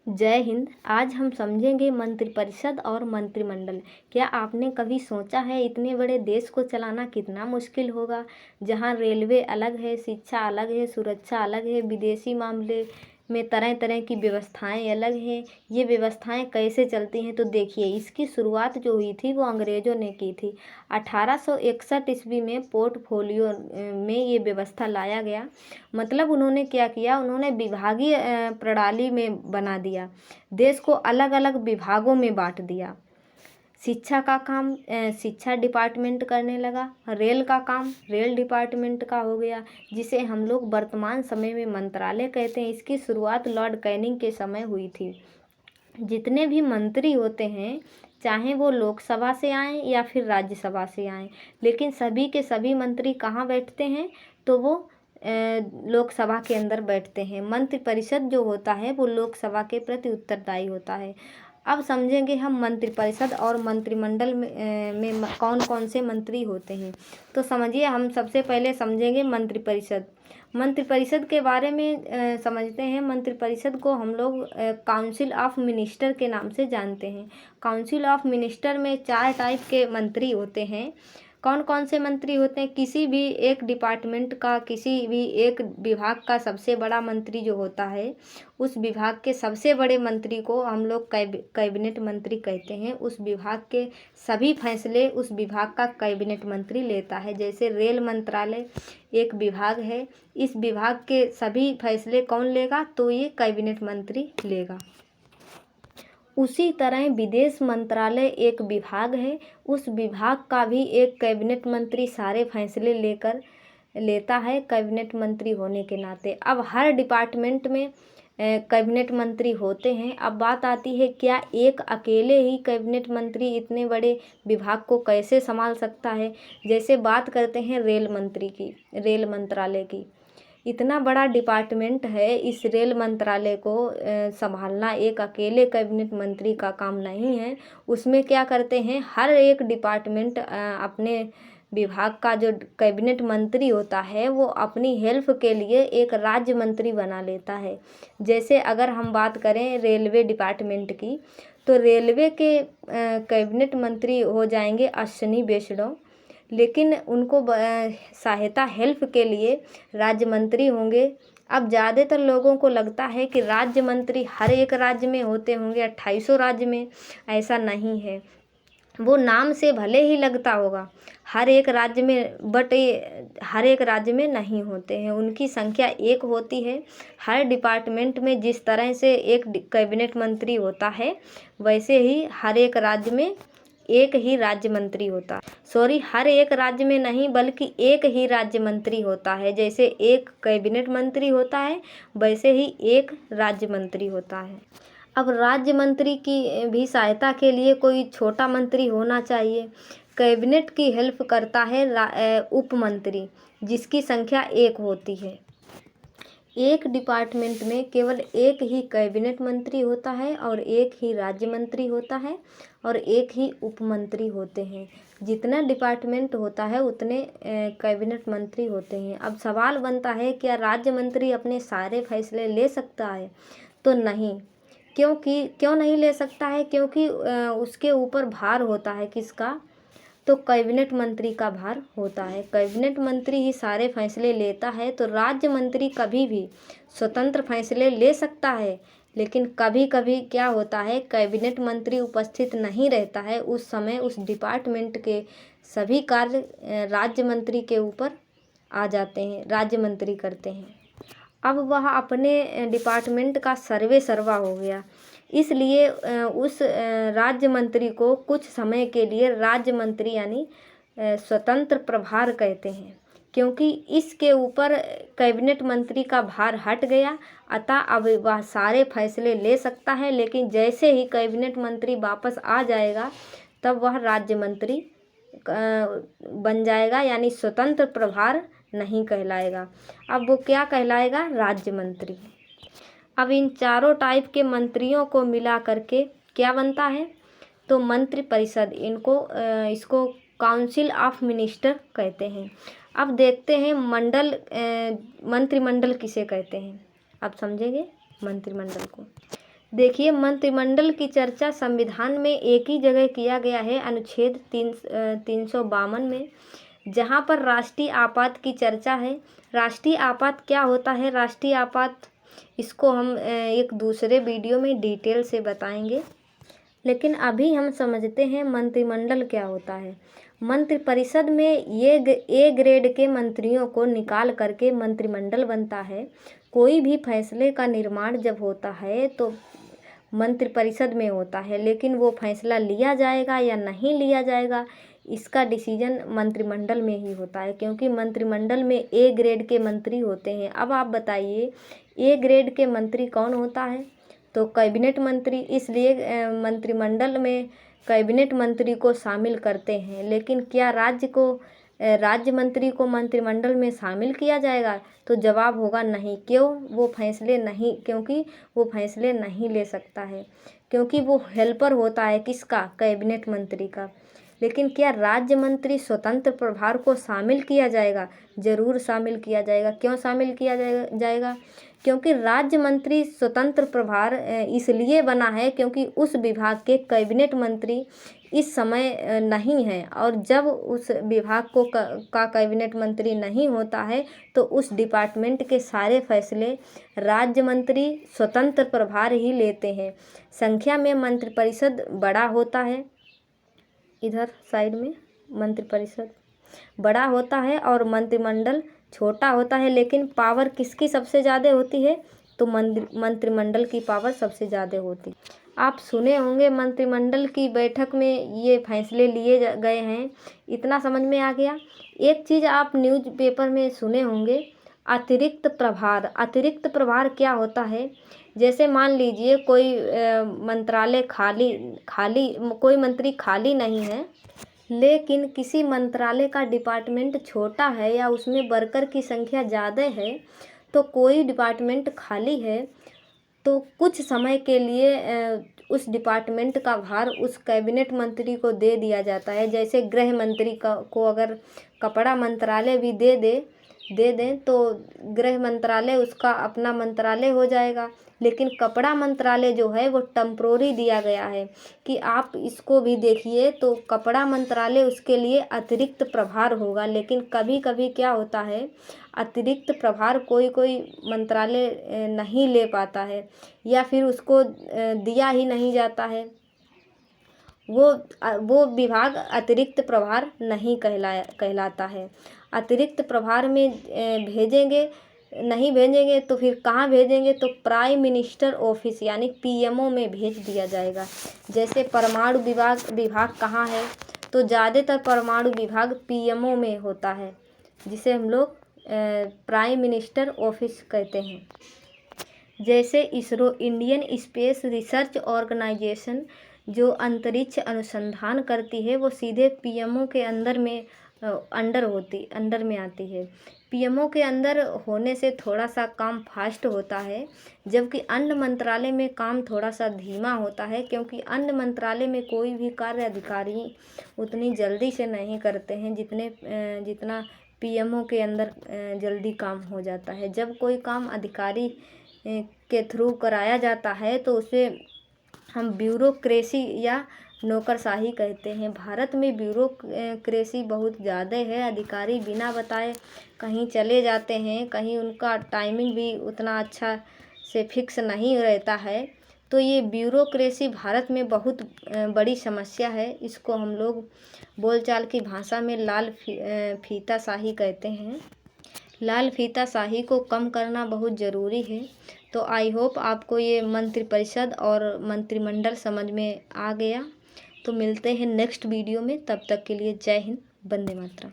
जय हिंद। आज हम समझेंगे मंत्रिपरिषद और मंत्रिमंडल। क्या आपने कभी सोचा है इतने बड़े देश को चलाना कितना मुश्किल होगा, जहां रेलवे अलग है, शिक्षा अलग है, सुरक्षा अलग है, विदेशी मामले में तरह तरह की व्यवस्थाएं अलग हैं। ये व्यवस्थाएं कैसे चलती हैं, तो देखिए इसकी शुरुआत जो हुई थी वो अंग्रेज़ों ने की थी। 1861 ईस्वी में पोर्टफोलियो में ये व्यवस्था लाया गया। मतलब उन्होंने क्या किया, उन्होंने विभागीय प्रणाली में बना दिया, देश को अलग अलग विभागों में बांट दिया। शिक्षा का काम शिक्षा डिपार्टमेंट करने लगा, रेल का काम रेल डिपार्टमेंट का हो गया, जिसे हम लोग वर्तमान समय में मंत्रालय कहते हैं। इसकी शुरुआत लॉर्ड कैनिंग के समय हुई थी। जितने भी मंत्री होते हैं, चाहे वो लोकसभा से आएँ या फिर राज्यसभा से आएँ, लेकिन सभी के सभी मंत्री कहाँ बैठते हैं, तो वो लोकसभा के अंदर बैठते हैं। मंत्रिपरिषद जो होता है वो लोकसभा के प्रति उत्तरदायी होता है। अब समझेंगे हम मंत्रिपरिषद और मंत्रिमंडल में कौन कौन से मंत्री होते हैं। तो समझिए, हम सबसे पहले समझेंगे मंत्रिपरिषद। मंत्रिपरिषद के बारे में समझते हैं। मंत्रिपरिषद को हम लोग काउंसिल ऑफ मिनिस्टर के नाम से जानते हैं। काउंसिल ऑफ मिनिस्टर में 4 टाइप के मंत्री होते हैं। कौन कौन से मंत्री होते हैं? किसी भी एक डिपार्टमेंट का, किसी भी एक विभाग का सबसे बड़ा मंत्री जो होता है, उस विभाग के सबसे बड़े मंत्री को हम लोग कैबिनेट मंत्री कहते हैं। उस विभाग के सभी फैसले उस विभाग का कैबिनेट मंत्री लेता है। जैसे रेल मंत्रालय एक विभाग है, इस विभाग के सभी फैसले कौन लेगा? तो ये कैबिनेट मंत्री लेगा। उसी तरह विदेश मंत्रालय एक विभाग है, उस विभाग का भी एक कैबिनेट मंत्री सारे फैसले लेता है, कैबिनेट मंत्री होने के नाते। अब हर डिपार्टमेंट में कैबिनेट मंत्री होते हैं। अब बात आती है, क्या एक अकेले ही कैबिनेट मंत्री इतने बड़े विभाग को कैसे संभाल सकता है? जैसे बात करते हैं रेल मंत्री की, रेल मंत्रालय की। इतना बड़ा डिपार्टमेंट है, इस रेल मंत्रालय को संभालना एक अकेले कैबिनेट मंत्री का काम नहीं है। उसमें क्या करते हैं, हर एक डिपार्टमेंट अपने विभाग का जो कैबिनेट मंत्री होता है वो अपनी हेल्प के लिए एक राज्य मंत्री बना लेता है। जैसे अगर हम बात करें रेलवे डिपार्टमेंट की, तो रेलवे के कैबिनेट मंत्री हो जाएंगे अश्विनी वैष्णव, लेकिन उनको सहायता हेल्प के लिए राज्य मंत्री होंगे। अब ज़्यादातर लोगों को लगता है कि राज्य मंत्री हर एक राज्य में होते होंगे, 2800 राज्य में। ऐसा नहीं है। वो नाम से भले ही लगता होगा हर एक राज्य में, बट ये हर एक राज्य में नहीं होते हैं। उनकी संख्या एक होती है। हर डिपार्टमेंट में जिस तरह से एक कैबिनेट मंत्री होता है, वैसे ही हर एक राज्य में एक ही राज्य मंत्री होता है। सॉरी, हर एक राज्य में नहीं, बल्कि एक ही राज्य मंत्री होता है। जैसे एक कैबिनेट मंत्री होता है, वैसे ही एक राज्य मंत्री होता है। अब राज्य मंत्री की भी सहायता के लिए कोई छोटा मंत्री होना चाहिए। कैबिनेट की हेल्प करता है उप मंत्री, जिसकी संख्या एक होती है। एक डिपार्टमेंट में केवल एक ही कैबिनेट मंत्री होता है और एक ही राज्य मंत्री होता है और एक ही उप मंत्री होते हैं। जितना डिपार्टमेंट होता है उतने कैबिनेट मंत्री होते हैं। अब सवाल बनता है, क्या राज्य मंत्री अपने सारे फैसले ले सकता है? तो नहीं। क्यों नहीं ले सकता है? क्योंकि उसके ऊपर भार होता है। किसका? तो कैबिनेट मंत्री का भार होता है। कैबिनेट मंत्री ही सारे फैसले लेता है। तो राज्य मंत्री कभी भी स्वतंत्र फैसले ले सकता है, लेकिन कभी कभी क्या होता है, कैबिनेट मंत्री उपस्थित नहीं रहता है। उस समय उस डिपार्टमेंट के सभी कार्य राज्य मंत्री के ऊपर आ जाते हैं, राज्य मंत्री करते हैं। अब वह अपने डिपार्टमेंट का सर्वा हो गया, इसलिए उस राज्य मंत्री को कुछ समय के लिए राज्य मंत्री यानी स्वतंत्र प्रभार कहते हैं, क्योंकि इसके ऊपर कैबिनेट मंत्री का भार हट गया। अतः अब वह सारे फैसले ले सकता है, लेकिन जैसे ही कैबिनेट मंत्री वापस आ जाएगा, तब वह राज्य मंत्री बन जाएगा, यानी स्वतंत्र प्रभार नहीं कहलाएगा। अब वो क्या कहलाएगा? राज्य मंत्री। अब इन चारों टाइप के मंत्रियों को मिला करके क्या बनता है? तो मंत्रिपरिषद। इसको काउंसिल ऑफ मिनिस्टर कहते हैं। अब देखते हैं मंत्रिमंडल किसे कहते हैं। अब समझेंगे मंत्रिमंडल को। देखिए, मंत्रिमंडल की चर्चा संविधान में एक ही जगह किया गया है, अनुच्छेद 352 में, जहाँ पर राष्ट्रीय आपात की चर्चा है। राष्ट्रीय आपात क्या होता है? राष्ट्रीय आपात, इसको हम एक दूसरे वीडियो में डिटेल से बताएंगे, लेकिन अभी हम समझते हैं मंत्रिमंडल क्या होता है। मंत्रिपरिषद में ए ग्रेड के मंत्रियों को निकाल करके मंत्रिमंडल बनता है। कोई भी फैसले का निर्माण जब होता है तो मंत्रिपरिषद में होता है, लेकिन वो फैसला लिया जाएगा या नहीं लिया जाएगा, इसका डिसीजन मंत्रिमंडल में ही होता है, क्योंकि मंत्रिमंडल में ए ग्रेड के मंत्री होते हैं। अब आप बताइए, ए ग्रेड के मंत्री कौन होता है? तो कैबिनेट मंत्री। इसलिए मंत्रिमंडल में कैबिनेट मंत्री को शामिल करते हैं। लेकिन क्या राज्य मंत्री को मंत्रिमंडल में शामिल किया जाएगा? तो जवाब होगा नहीं। क्यों? क्योंकि वो फैसले नहीं ले सकता है, क्योंकि वो हेल्पर होता है किसका? कैबिनेट मंत्री का। लेकिन क्या राज्य मंत्री स्वतंत्र प्रभार को शामिल किया जाएगा? जरूर शामिल किया जाएगा। क्यों शामिल किया जाएगा? क्योंकि राज्य मंत्री स्वतंत्र प्रभार इसलिए बना है क्योंकि उस विभाग के कैबिनेट मंत्री इस समय नहीं है, और जब उस विभाग का कैबिनेट मंत्री नहीं होता है तो उस डिपार्टमेंट के सारे फैसले राज्य मंत्री स्वतंत्र प्रभार ही लेते हैं। संख्या में मंत्रिपरिषद बड़ा होता है, इधर साइड में मंत्रिपरिषद बड़ा होता है और मंत्रिमंडल छोटा होता है। लेकिन पावर किसकी सबसे ज़्यादा होती है? तो मंत्रिमंडल की पावर सबसे ज़्यादा होती है। आप सुने होंगे मंत्रिमंडल की बैठक में ये फैसले लिए गए हैं, इतना समझ में आ गया। एक चीज़ आप न्यूज़पेपर में सुने होंगे, अतिरिक्त प्रभार। अतिरिक्त प्रभार क्या होता है? जैसे मान लीजिए कोई मंत्रालय कोई मंत्री खाली नहीं है, लेकिन किसी मंत्रालय का डिपार्टमेंट छोटा है या उसमें वर्कर की संख्या ज़्यादा है, तो कोई डिपार्टमेंट खाली है तो कुछ समय के लिए उस डिपार्टमेंट का भार उस कैबिनेट मंत्री को दे दिया जाता है। जैसे गृह मंत्री को अगर कपड़ा मंत्रालय भी दे दें तो गृह मंत्रालय उसका अपना मंत्रालय हो जाएगा। लेकिन कपड़ा मंत्रालय जो है वो टेम्पोररी दिया गया है कि आप इसको भी देखिए, तो कपड़ा मंत्रालय उसके लिए अतिरिक्त प्रभार होगा। लेकिन कभी कभी क्या होता है, अतिरिक्त प्रभार कोई मंत्रालय नहीं ले पाता है या फिर उसको दिया ही नहीं जाता है, वो विभाग अतिरिक्त प्रभार नहीं कहलाता है। अतिरिक्त प्रभार में नहीं भेजेंगे तो फिर कहाँ भेजेंगे? तो प्राइम मिनिस्टर ऑफिस यानी पीएमओ में भेज दिया जाएगा। जैसे परमाणु विभाग कहाँ है? तो ज़्यादातर परमाणु विभाग पीएमओ में होता है, जिसे हम लोग प्राइम मिनिस्टर ऑफिस कहते हैं। जैसे ISRO, Indian space research organisation, जो अंतरिक्ष अनुसंधान करती है, वो सीधे पीएमओ के अंडर में आती है। पीएमओ के अंदर होने से थोड़ा सा काम फास्ट होता है, जबकि अन्य मंत्रालय में काम थोड़ा सा धीमा होता है, क्योंकि अन्य मंत्रालय में कोई भी कार्य अधिकारी उतनी जल्दी से नहीं करते हैं जितना पीएमओ के अंदर जल्दी काम हो जाता है। जब कोई काम अधिकारी के थ्रू कराया जाता है तो उसे हम ब्यूरोक्रेसी या नौकरशाही कहते हैं। भारत में ब्यूरोक्रेसी बहुत ज़्यादा है। अधिकारी बिना बताए कहीं चले जाते हैं, कहीं उनका टाइमिंग भी उतना अच्छा से फिक्स नहीं रहता है। तो ये ब्यूरोक्रेसी भारत में बहुत बड़ी समस्या है। इसको हम लोग बोलचाल की भाषा में लाल फीताशाही कहते हैं। लाल फीताशाही को कम करना बहुत ज़रूरी है। तो आई होप आपको ये मंत्रिपरिषद और मंत्रिमंडल समझ में आ गया। तो मिलते हैं नेक्स्ट वीडियो में, तब तक के लिए जय हिंद, वंदे मातरम।